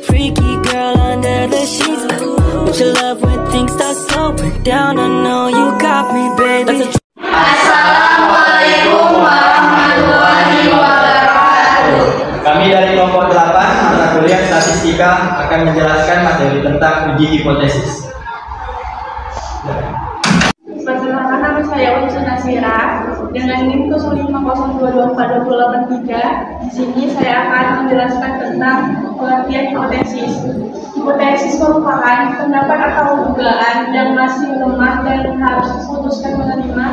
Freaky girl under the sheets. But your love when things start slowing down. I know you got me, baby. Assalamualaikum warahmatullahi wabarakatuh. Kami dari kelompok 8 mata kuliah statistika akan menjelaskan materi tentang uji hipotesis. Perkenalkan, nama saya Unsur Nasira dengan NIM 0502242883. Di sini saya akan menjelaskan tentang pengertian hipotesis. Hipotesis merupakan pendapat atau dugaan yang masih lemah dan harus diputuskan menerima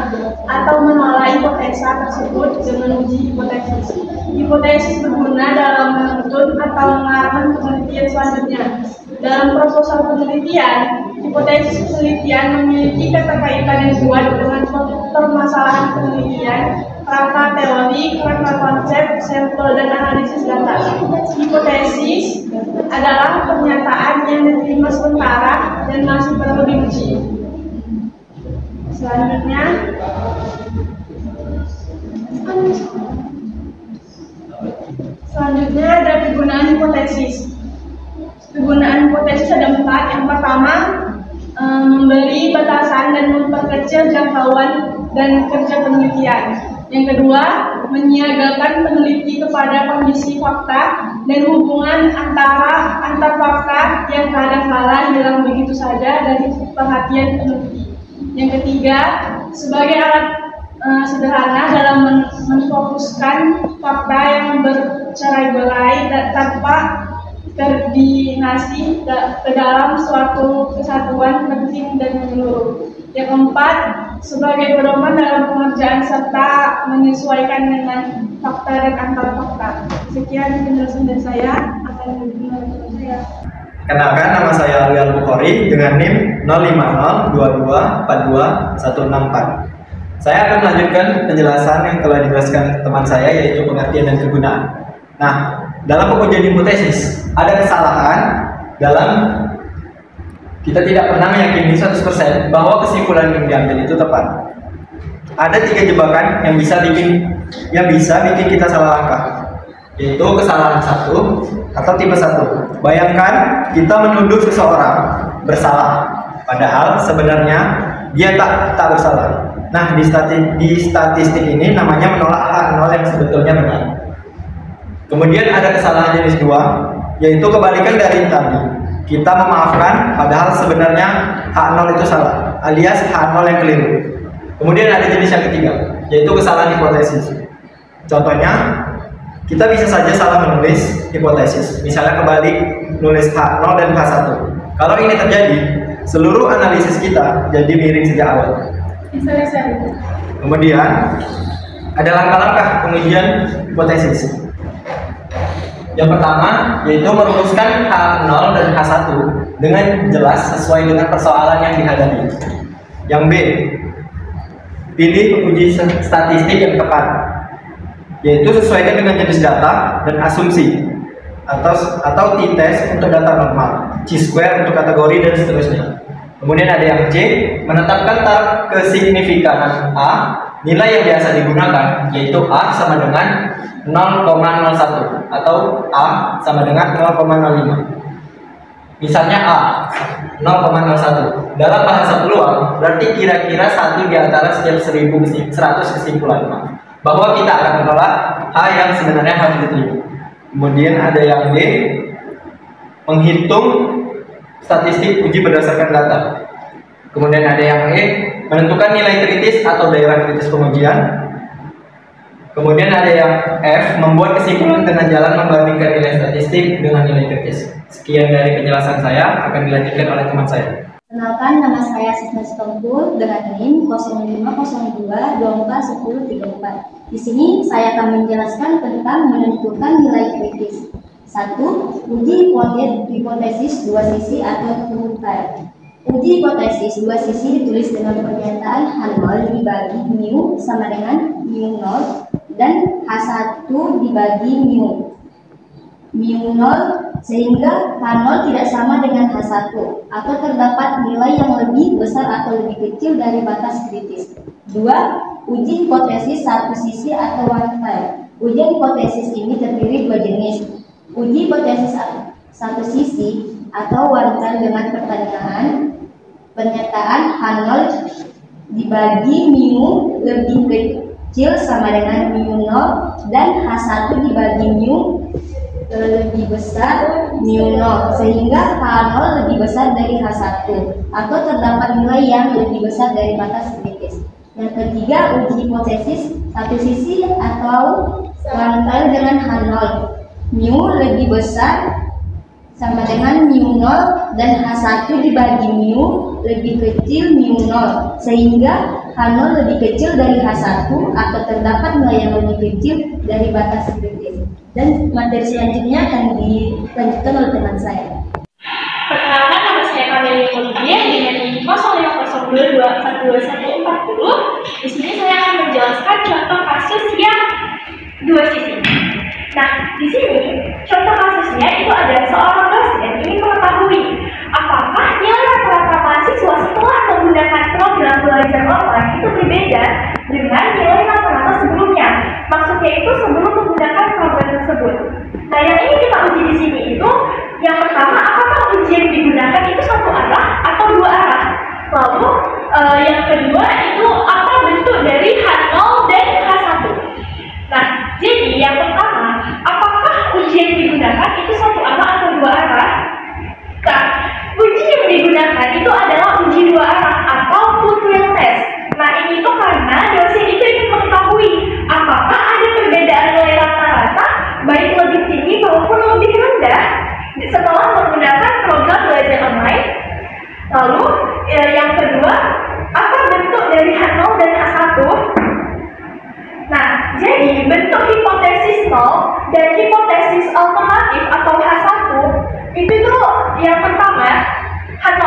atau menolak hipotesa tersebut dengan uji hipotesis. Hipotesis berguna dalam menuntut atau mengarahkan penelitian selanjutnya. Dalam proposal penelitian, hipotesis penelitian memiliki keterkaitan yang kuat dengan permasalahan penelitian, kerangka teori, kerangka konsep, sampel, dan analisis data. Hipotesis adalah pernyataan yang diterima sementara dan masih perlu diuji. Selanjutnya ada kegunaan hipotesis. Kegunaan hipotesis ada 4. Yang pertama, memberi batasan dan memperkecil jangkauan dan kerja penelitian. Yang kedua, menyiagakan peneliti kepada kondisi fakta dan hubungan antar fakta yang kadang-kala hilang begitu saja dari perhatian peneliti. Yang ketiga, sebagai alat sederhana dalam menfokuskan fakta yang bercerai-berai tanpa koordinasi ke dalam suatu kesatuan penting dan menyeluruh. Yang keempat, sebagai pedoman dalam pengerjaan serta menyesuaikan dengan fakta dan antar fakta. Sekian penjelasan dari saya. Akan dimulai oleh saya. Kenalkan, nama saya Ali Al-Bukhari dengan NIM 0502242164. Saya akan melanjutkan penjelasan yang telah dijelaskan teman saya, yaitu pengertian dan kegunaan. Nah, dalam pengujian hipotesis ada kesalahan dalam kita tidak pernah meyakini 100% bahwa kesimpulan yang diambil itu tepat. Ada 3 jebakan yang bisa bikin kita salah langkah, yaitu kesalahan 1 atau tipe 1. Bayangkan kita menuduh seseorang bersalah, padahal sebenarnya dia tak bersalah. Nah, di statistik ini namanya menolak H0 yang sebetulnya benar. Kemudian ada kesalahan jenis 2, yaitu kebalikan dari tadi. Kita memaafkan padahal sebenarnya H0 itu salah, alias H0 yang keliru. Kemudian ada jenis yang ketiga, yaitu kesalahan hipotesis. Contohnya, kita bisa saja salah menulis hipotesis, misalnya kebalik nulis H0 dan H1. Kalau ini terjadi, seluruh analisis kita jadi miring sejak awal. Kemudian ada langkah-langkah pengujian hipotesis. Yang pertama, yaitu merumuskan H0 dan H1 dengan jelas sesuai dengan persoalan yang dihadapi. Yang B, pilih penguji statistik yang tepat, yaitu sesuaikan dengan jenis data dan asumsi, atau t-test untuk data normal, chi-square untuk kategori, dan seterusnya. Kemudian ada yang C, menetapkan taraf kesignifikan A. Nilai yang biasa digunakan yaitu A sama dengan 0,01 atau A sama dengan 0,05. Misalnya A 0,01 dalam bahasa peluang berarti kira-kira 1 di antara setiap 100 kesimpulan bahwa kita akan menolak A yang sebenarnya harus diterima. Kemudian ada yang D, menghitung statistik uji berdasarkan data. Kemudian ada yang E, menentukan nilai kritis atau daerah kritis pengujian. Kemudian ada yang F, membuat kesimpulan dengan jalan membandingkan nilai statistik dengan nilai kritis. Sekian dari penjelasan saya, akan dilanjutkan oleh teman saya. Kenalkan, nama saya Sisna Sitompul dengan NIM 0502241034. Di sini saya akan menjelaskan tentang menentukan nilai kritis. 1. Uji hipotesis 2 sisi atau pengujian. Uji hipotesis 2 sisi ditulis dengan pernyataan H0 dibagi mu sama dengan mu0 dan H1 dibagi mu0 sehingga H0 tidak sama dengan H1 atau terdapat nilai yang lebih besar atau lebih kecil dari batas kritis. 2. Uji hipotesis 1 sisi atau one time. Uji hipotesis ini terdiri dua jenis. Uji hipotesis satu sisi atau one time dengan pernyataan H0 dibagi mu lebih kecil sama dengan mu0 dan H1 dibagi mu lebih besar mu0 sehingga H0 lebih besar dari H1 atau terdapat nilai yang lebih besar dari batas kritis. Yang ketiga, uji hipotesis satu sisi atau one time dengan H0 mu lebih besar sama dengan mu0 dan H1 dibagi mu lebih kecil mu0 sehingga H0 lebih kecil dari H1 atau terdapat nilai yang lebih kecil dari batas kritis. Dan materi selanjutnya akan dilanjutkan oleh teman saya. Perkenalkan, nama saya Kameli Mulia dengan NIM 0502242140. Di sini saya akan menjelaskan contoh kasus yang dua sisi. Nah, di sini contoh kasusnya itu ada seorang dosen ingin mengetahui apakah nilai rata-rata mahasiswa setelah menggunakan program belajar online itu berbeda dengan nilai rata-rata sebelumnya. Maksudnya itu sebelum menggunakan program tersebut. Nah, yang ini kita uji di sini itu yang pertama, apakah uji yang digunakan itu satu arah atau dua arah? Lalu yang kedua itu apa bentuk dari H0 dan H1? Nah, jadi yang pertama, apakah uji yang digunakan itu satu arah atau dua arah? Nah, uji yang digunakan itu adalah uji dua arah atau two-wheel test. Nah, ini tuh karena dosen itu ingin mengetahui apakah ada perbedaan nilai rata-rata baik lebih tinggi maupun lebih rendah setelah menggunakan program belajar online. Lalu yang kedua, apa bentuk dari H0 dan H1? Nah, jadi bentuk hipotesis 0 dan hipotesis alternatif atau H1 itu tuh yang pertama H0.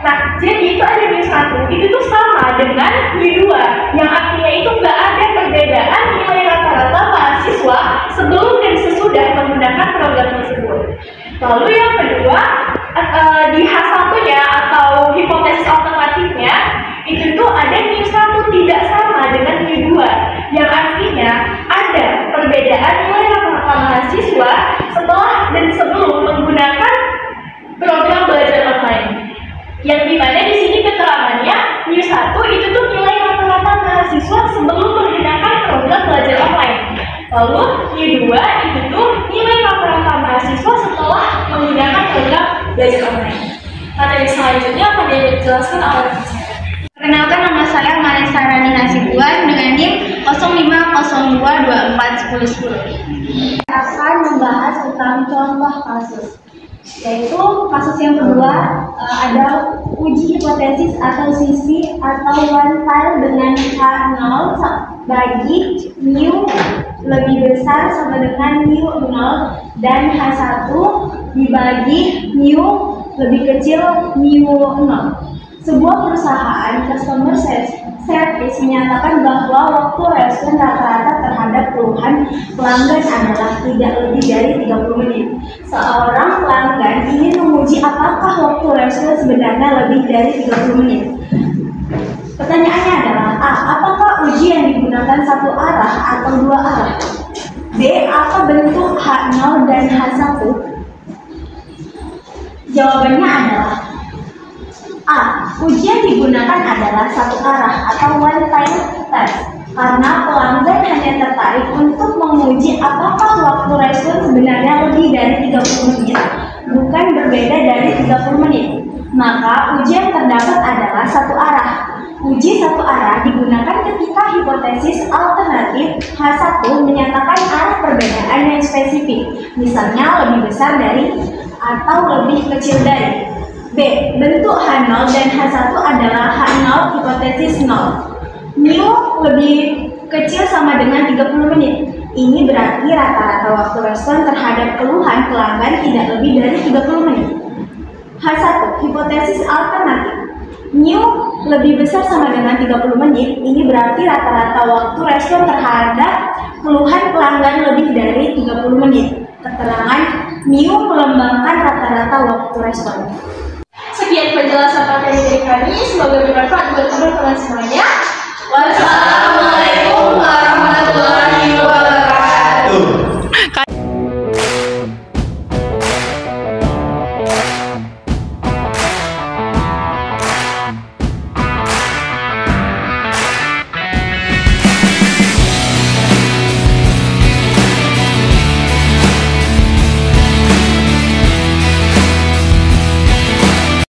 Nah, jadi itu ada mu1, itu tuh sama dengan mu2 yang artinya itu nggak ada perbedaan nilai rata-rata mahasiswa sebelum dan sesudah menggunakan program tersebut. Lalu yang kedua, di H1-nya atau hipotesis alternatifnya itu tuh ada mu1 tidak sama dengan mu2 yang artinya ada perbedaan nilai rata-rata mahasiswa setelah dan sebelum menggunakan program belajar online. Yang dimana di sini keterangannya mu1 itu tuh nilai rata-rata mahasiswa sebelum menggunakan program belajar online. Lalu mu2 itu tuh nilai rata-rata mahasiswa setelah menggunakan program belajar online. Materi selanjutnya akan dijelaskan oleh saya. Perkenalkan, nama saya Marisa Rani Nasibuan dengan NIM 0502241010. Akan membahas tentang contoh kasus, yaitu kasus yang kedua ada uji hipotesis atau sisi atau one time dengan H0 bagi mu lebih besar sama dengan mu0 dan H1 dibagi mu lebih kecil mu0. Sebuah perusahaan customer service menyatakan bahwa waktu respon rata-rata terhadap keluhan pelanggan adalah tidak lebih dari 30 menit. Seorang pelanggan ingin menguji apakah waktu respon sebenarnya lebih dari 30 menit. Pertanyaannya adalah A. Apakah uji yang digunakan satu arah atau dua arah? B. Apa bentuk H0 dan H1? Jawabannya adalah A. Ujian digunakan adalah satu arah atau one time test karena pelanggan hanya tertarik untuk menguji apakah waktu respon sebenarnya lebih dari 30 menit, bukan berbeda dari 30 menit. Maka ujian terdapat adalah satu arah. Uji satu arah digunakan ketika hipotesis alternatif H1 menyatakan arah perbedaan yang spesifik, misalnya lebih besar dari atau lebih kecil dari. B. Bentuk H0 dan H1 adalah H0 hipotesis 0. Mu lebih kecil sama dengan 30 menit. Ini berarti rata-rata waktu respon terhadap keluhan pelanggan tidak lebih dari 30 menit. H1 hipotesis alternatif. Mu lebih besar sama dengan 30 menit. Ini berarti rata-rata waktu respon terhadap keluhan pelanggan lebih dari 30 menit. Keterangan mu melambangkan rata-rata waktu respon. Sekian penjelasan materi dari kami, semoga bermanfaat buat teman-teman semuanya. Wassalamualaikum warahmatullahi wabarakatuh.